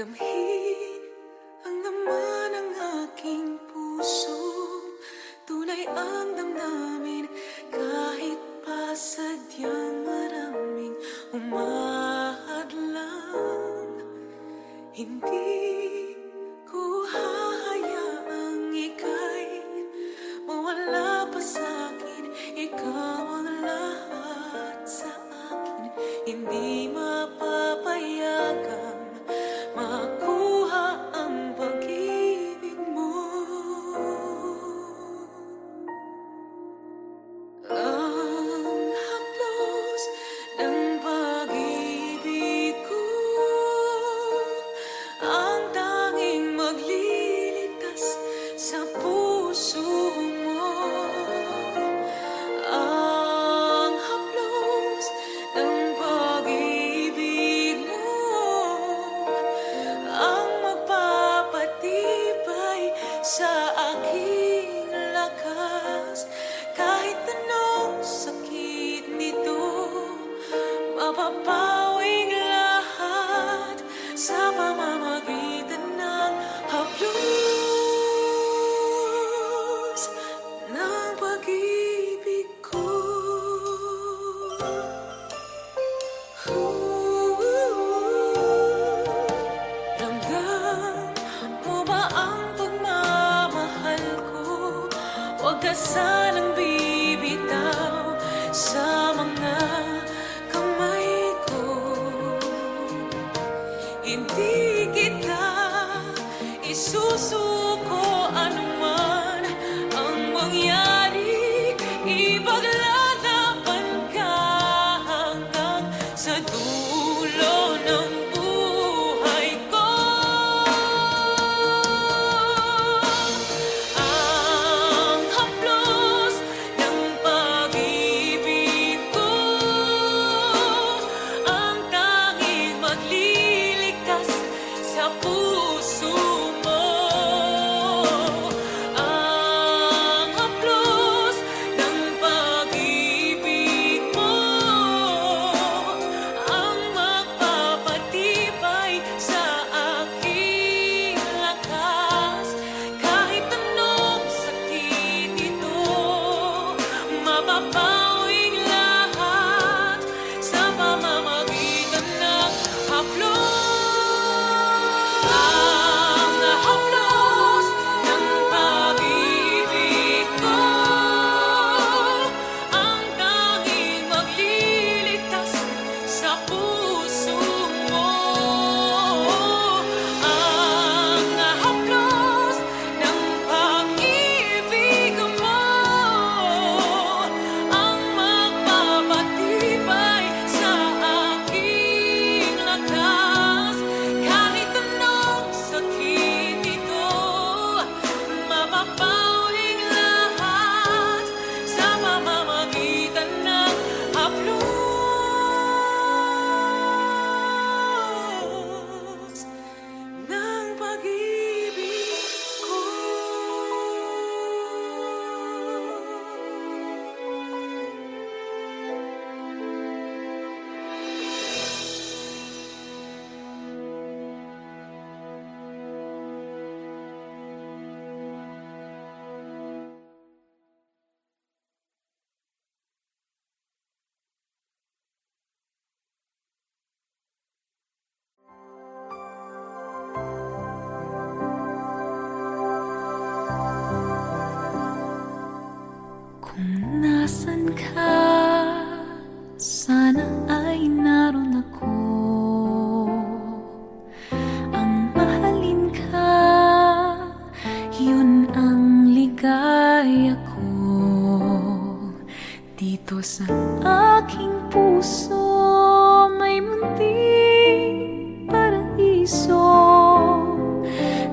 Damhin ang laman ng aking puso, tunay ang damdamin kahit pa sadyang maraming umahadlang. Hindi ko hahayaang ika'y mawala pa sa'kin. Ikaw ang lahat sa akin, hindi mapapayagang makuha ang pag-ibig mo. Ang haplos ng pag-ibig ko, ang tanging magliligtas sa puso mo. Ang haplos ng pag-ibig mo, ang magpapatibay sa aking lakas. Kahit anong sakit nito, mapapawing lahat sa pamamagitan ng haplos ng pag-ibig ko. Ramdam mo ba ang pagmamahal ko? Huwag ka sanang bibitaw sa mga kamay ko. Hindi kita isusuko anuman ang mangyari. Ipaglalaban ka hanggang sa dulo ng buhay ko. Ang haplos ng pag-ibig ko, ang tanging magliligtas sa puso mo. Ang haplos ng pag-ibig mo, ang magpapatibay sa aking lakas. Kahit anong sakit ito, mapapawing lahat sa pamamagitan ng haplos. Ang haplos ng pag-ibig ko, ang tanging magliligtas sa puso mo. Ang haplos ng pag-ibig mo, ang magpapatibay sa aking lakas. Kahit anong sakit ito, mapapawing lahat sa pamamagitan ng haplos ng pag-ibig ko. Kung nasan ka, sana ay naroon ako. Ang mahalin ka, yun ang ligaya ko. Dito sa aking puso, may munting paraiso.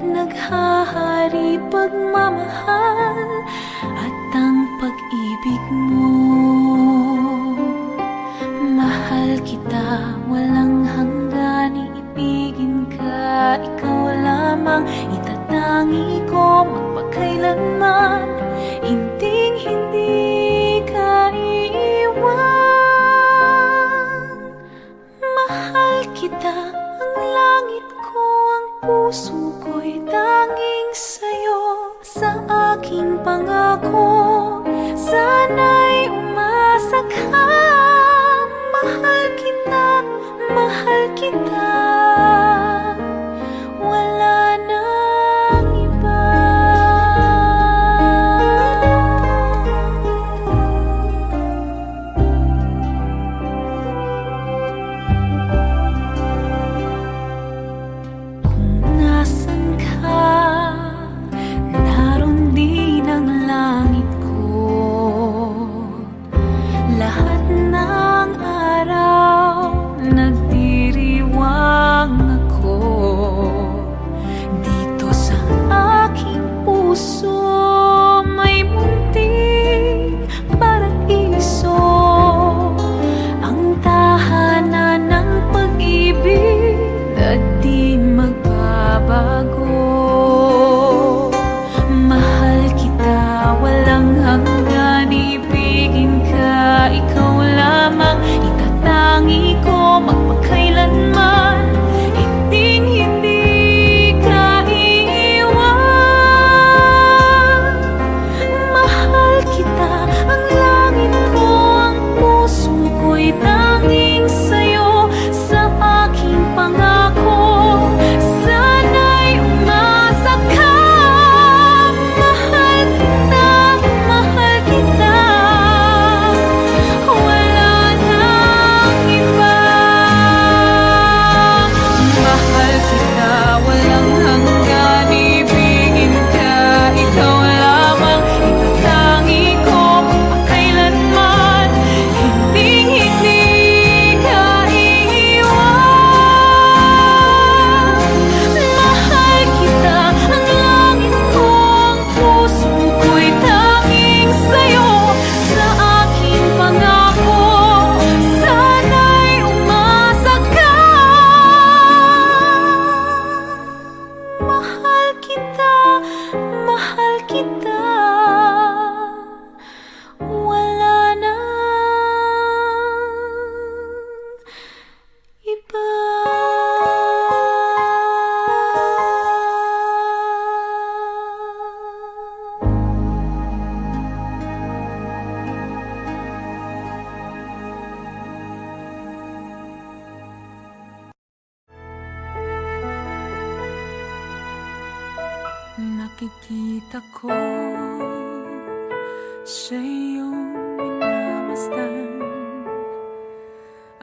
Naghahari pagmamahal at ang pag-ibig mo. Mahal kita, walang hanggan, iibigin ka. Ikaw lamang itatangi ko magpakailanman. Hinding-hindi ka iiwan. Mahal kita, ang langit ko, ang ko'y tanging sa'yo. Sa aking pangako, sana'y umasa ka. Mahal kita, mahal kita, wala nang iba. Kung nasan ka, naroon din ang langit ko. Lahat ng araw nagdiriwang ako. Dito sa aking puso may munting paraiso, ang tahanan ng pag-ibig na di magbabago. Mahal kita, walang hanggan, ibigin ka, ikaw lamang itatangi ko magpakailanman. Hinding-hindi ka iiwan. Mahal kita, ang langit ko, ang puso ko'y tanging sa'yo. Sa aking pangako, sana'y umasa ka. Mahal kita, mahal kita, wala nang iba. Mahal kita, walang hanggan, ibigin ka, ikaw lamang itatangi ko magpakailanman. Hinding-hindi ka iiwan. Mahal kita, ang langit ko, ang puso ko'y tanging sa'yo. Sa aking pangako, sana'y umasa ka. Mahal kita, mahal kita, wala nang iba. Nakikita ko sa iyong minamasdan.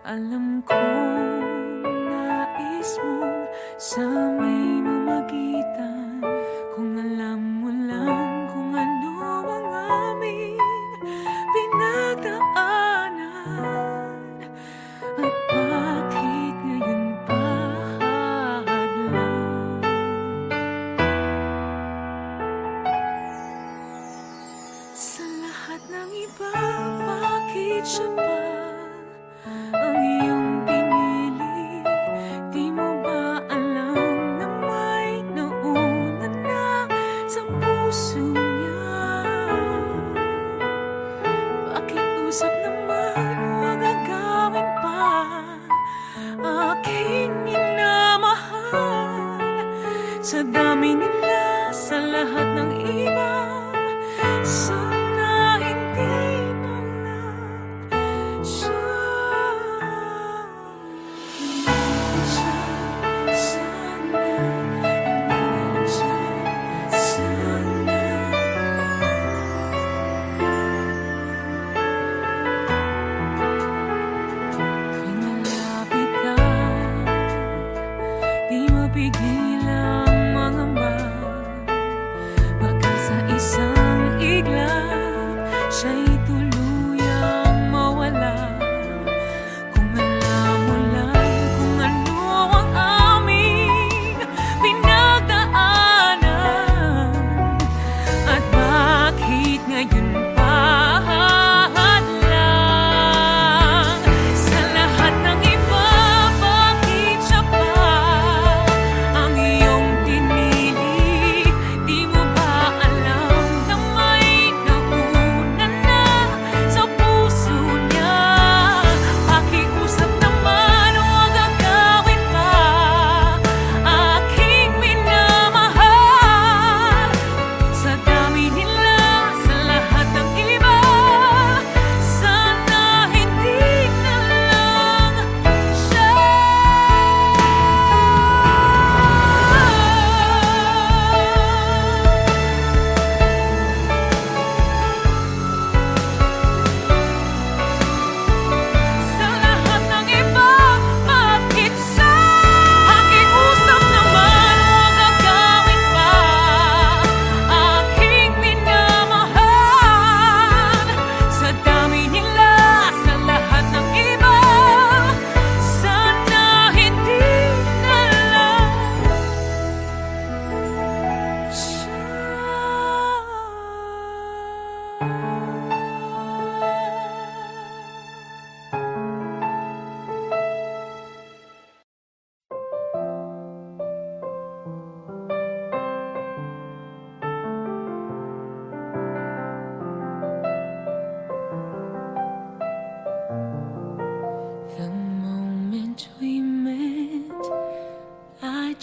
Alam kong nais mong sa may mamagitan. Kung alam mo lang kung ano ang aming pinagdaanan, at bakit ngayon pa hadlang. Sa lahat ng iba, bakit siya pa ang iyong pinili? Di mo ba alam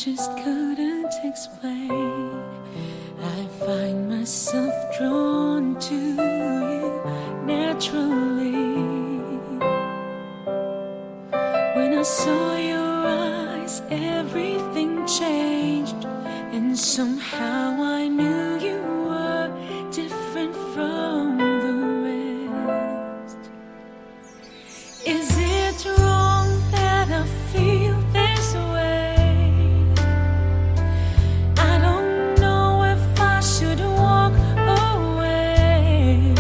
just couldn't explain. I find myself drawn to you naturally. When I saw your eyes, everything changed, and somehow I knew you were different from the rest. Is it wrong that I feel this way? I don't know if I should walk away,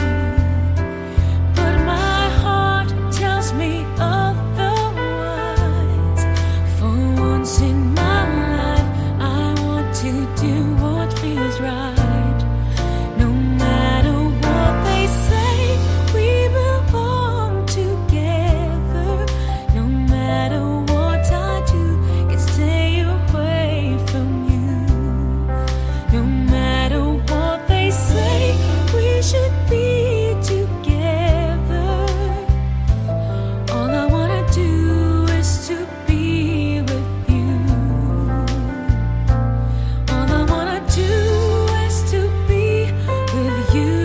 but my heart tells me otherwise. For once in my life, I want to do what feels right. No matter what they say, we belong together. No matter what I do, can stay away from you. No matter what they say, we should be together. All I wanna do is to be with you. All I wanna do is to be with you.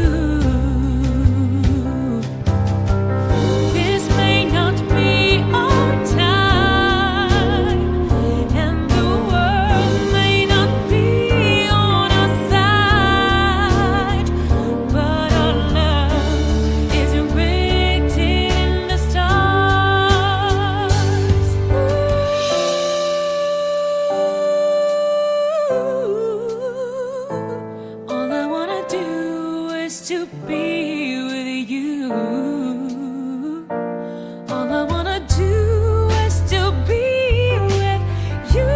This may not be our time, and the world may not be on our side, but our love is written in the stars. All I wanna do is to be with you. All I wanna do is to be with you.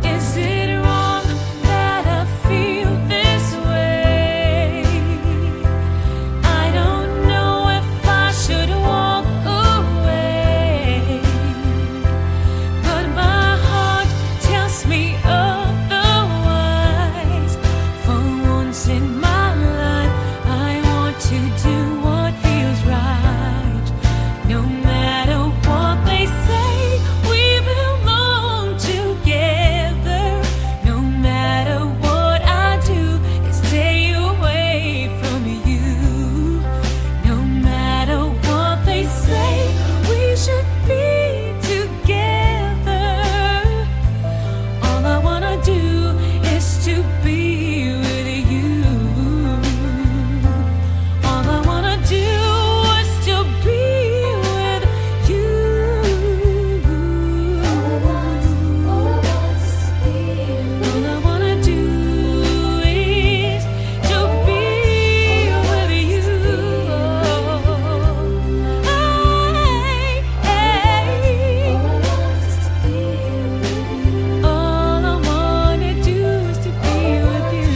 Is it wrong that I feel this way? I don't know if I should walk away, but my heart tells me otherwise. For once in my life, I want to do what feels right. No matter what they say, we belong together. No matter what I do, can stay away from you. No matter what they say, we should be together. All I wanna do is to be with you. All I wanna do is to be with you. All I wanna do is to be with you. All I wanna do is to be with you.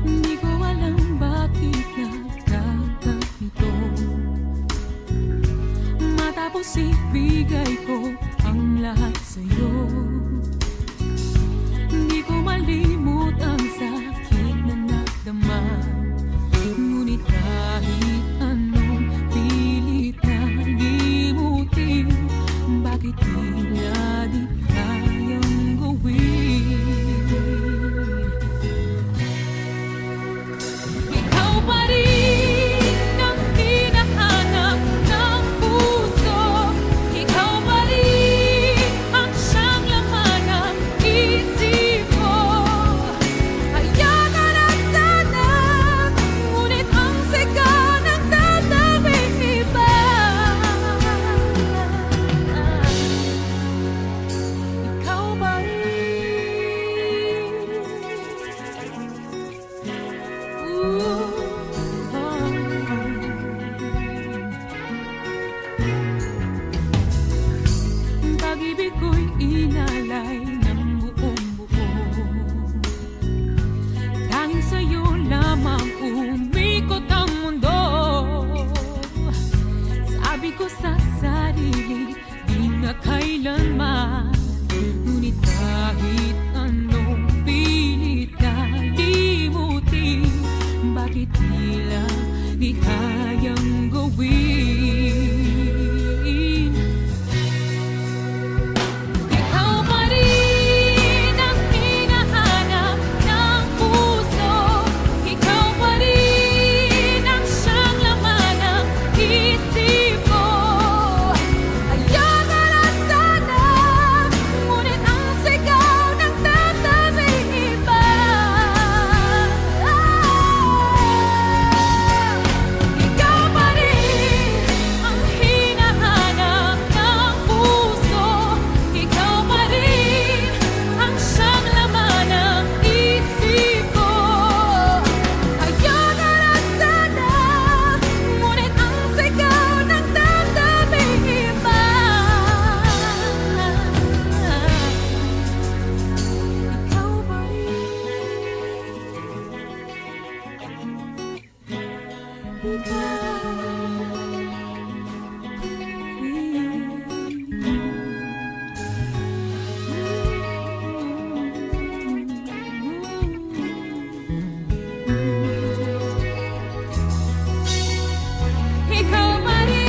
Hindi ko alam bakit nagkakganito. Matapos ibigay ko ang lahat sa'yo, hindi ko malimot ang sakit na nadama. Ngunit kahit anong pilit na limutin, bakit tila di kayang gawin? Ikaw pa rin ang hinahanap ng puso. Ikaw pa rin ang siyang laman ng isip ko. Hayaan ka na sana, ngunit ang sika ng tatawing iba. inalay ng buong buo. Tanging sa'yo lamang umikot ang mundo. Sabi ko sa sarili, di na kailanman. Ngunit kahit anong pilit na limutin, bakit tila di kayang gawin? Ikaw pa rin ang hinahanap ng puso. Ikaw pa rin ang siyang laman ng isip ko. Ayoko na sana, ngunit ang sigaw ng tatabing iba. Ikaw pa rin ang hinahanap ng puso. Ikaw pa rin ang siyang laman ng isip ko. Ayoko na sana, ngunit ang sigaw ng tatabing iba. Ikaw pa rin. Ikaw pa rin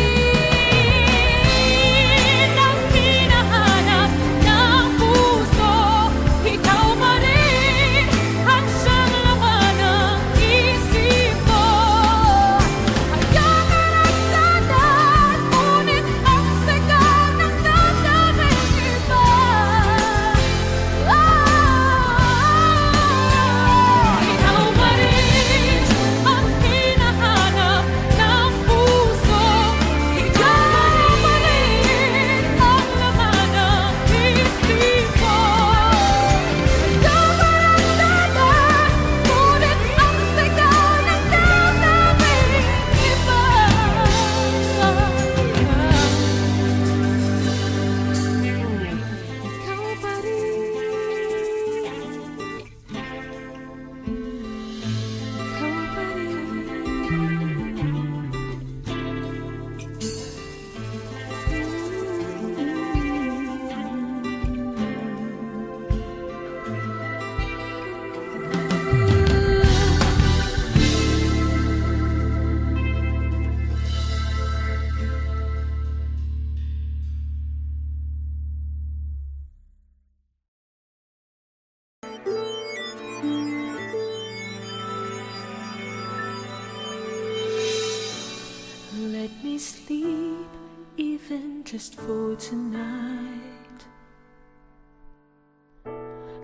ang hinahanap ng puso. Ikaw pa rin ang siyang laman ng isip ko. Ayoko na sana, ngunit ang sigaw ng tatabing iba. Ikaw pa rin ang hinahanap ng puso. Ikaw pa rin ang laman ng isip ko. Ayoko na sana, ngunit ang sigaw ng tatabing iba. Ikaw pa rin. Ikaw pa Let me sleep, even just for tonight.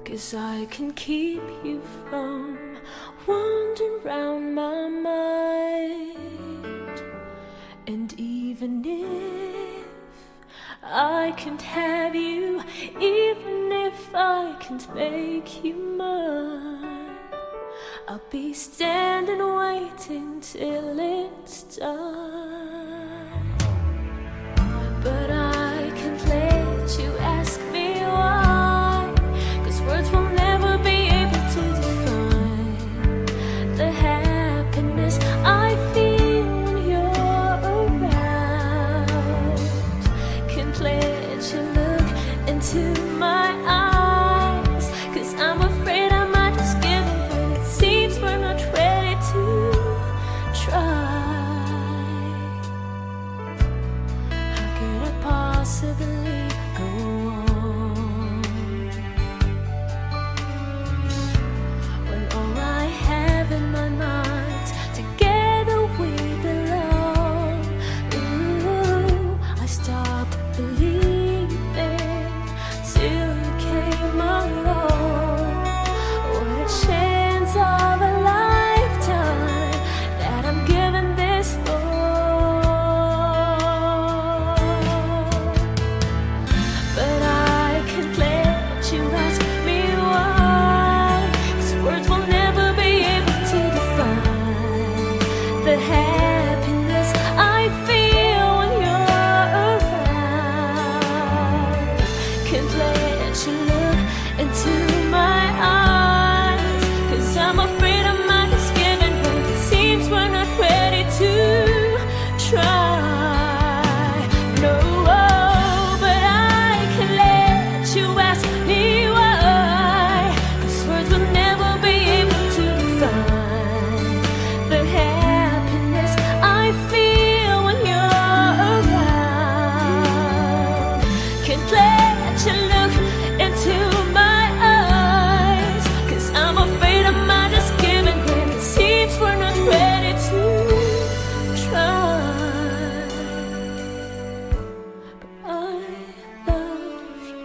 'Cause I can keep you from wandering round my mind. And even if I can't have you, even if I can't make you mine, I'll be standing waiting till it's done. But I can't let you ask me why, 'cause words will never be able to define the happiness I feel when you're around. Can't let you look into my eyes, 'cause I'm afraid I might just give up when it seems we're not ready to try. I get apart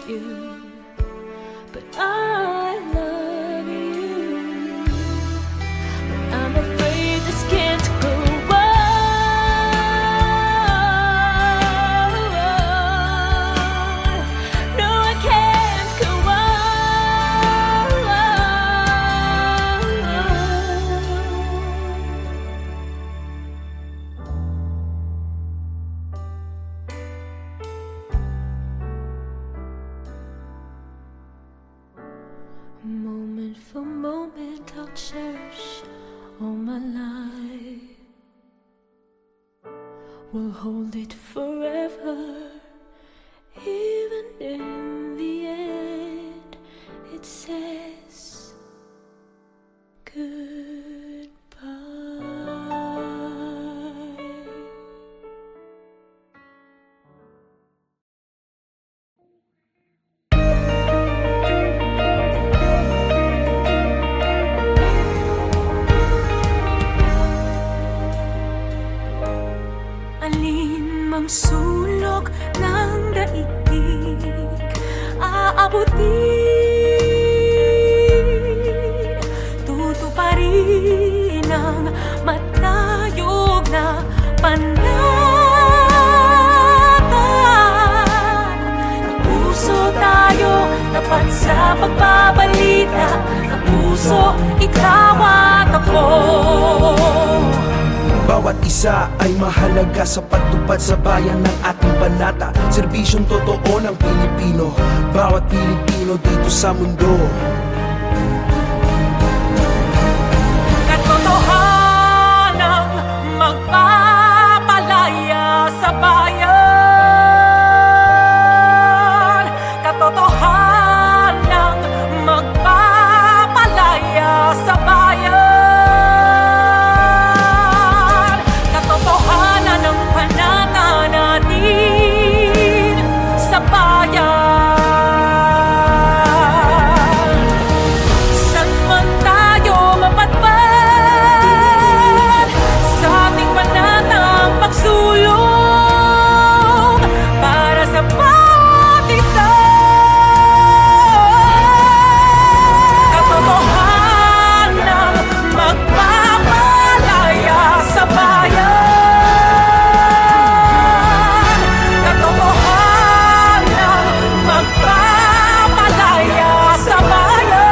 you, but I love you. But I'm afraid this can't go on. No, I can't go on. Moment for moment, I'll cherish all my life. We'll hold it forever, even in the end. It says goodbye. Alin mang sulok ng daigdig aabutin, tutuparin ang matayog na panata. Kapuso tayo, tapat sa pagbabalita. Kapuso, ikaw at ako. Bawat isa ay mahalaga sa pagtupad sa bayan ng ating banata. Serbisyong totoo ng Pilipino, bawat Pilipino dito sa mundo. Katotohanang magpapalaya sa bayan. Katotohanang magpapalaya sa bayan. Katotohanan ng panata natin sa bayan. Saan man tayo mapatpat sa ating panatang pagsulong para sa bawat isa. Katotohanan magpapalaya sa bayan. Katotohanan magpapalaya sa bayan.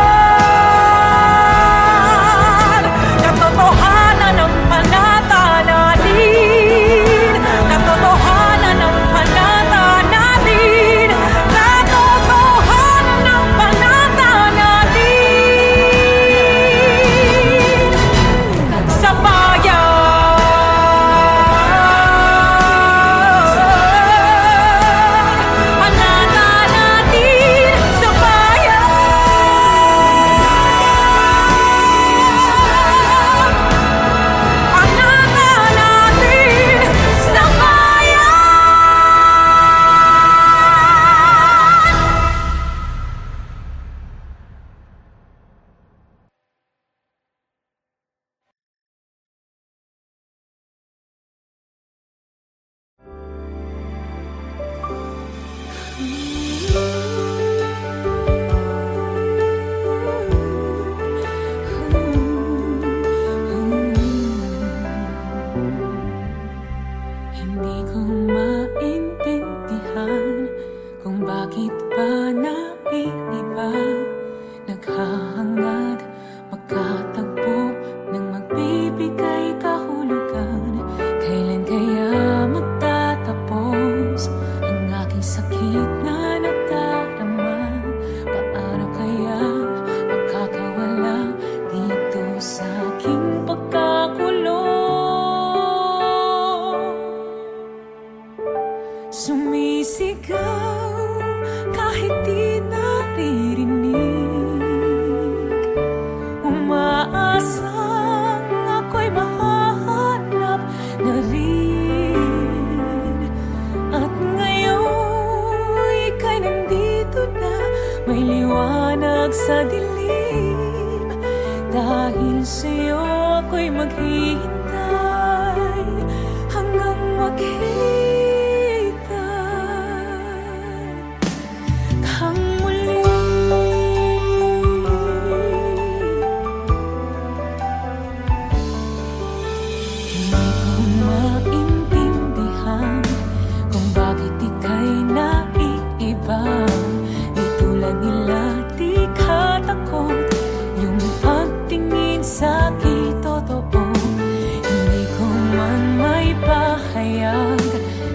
Katotohanan ng panata natin. Katotohanan ng panata natin. Katotohanan ng panata natin sa bayan. Panata natin sa bayan. Panata natin sa bayan. Hindi ko maintindihan kung bakit ba naiiba, naghahangad magkatagpo ng magbibigay kahulugan. Kailan kaya magtatapos ang aking sakit na nadarama? Paano kaya makakawala dito sa aking pagkakulong? Sumisigaw kahit di naririnig, umaasang ako'y mahahanap na rin. At ngayon ika'y nandito na, may liwanag sa dilim. Dahil sa'yo ako'y maghihintay hanggang makita. kang muli. Hindi ko maintindihan kung bakit ika'y naiiba. Di tulad nila, di ka takot. Yung pagtingin sa'kin totoo. Hindi ko man may pahayag.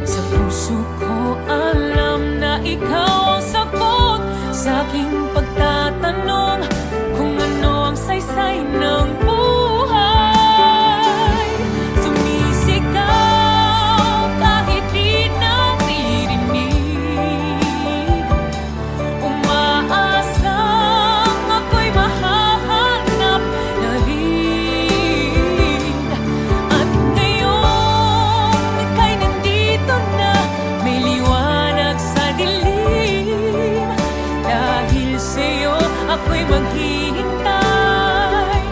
Sa puso ko alam na ikaw ang sagot sa aking pagtatanong kung ano ang saysay ng buhay. Sumisigaw kahit di naririnig, umaasang ako'y mahahanap na rin. At ngayon ika'y nandito na, may liwanag sa dilim. Dahil sa'yo ako'y maghihintay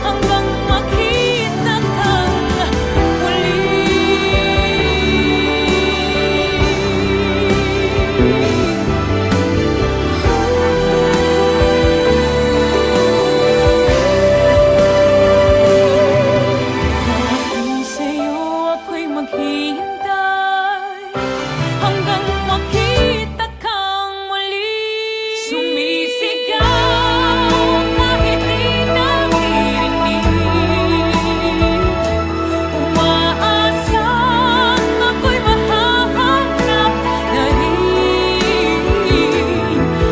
hanggang makita kang muli. Dahil sa'yo ako'y maghihintay hanggang makita kang muli. Sumisigaw kahit di naririnig, umaasang ako'y mahahanap na rin.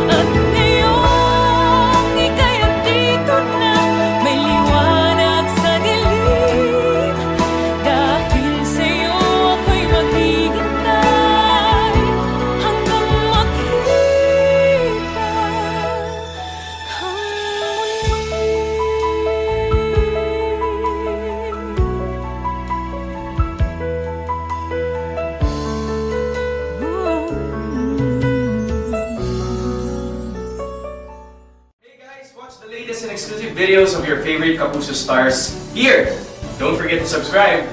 At ngayon ika'y andito na, may liwanag sa dilim. Dahil sa'yo ako'y maghihintay hanggang makita kang Hey guys, watch the latest and exclusive videos of your favorite Kapuso stars here. Don't forget to subscribe.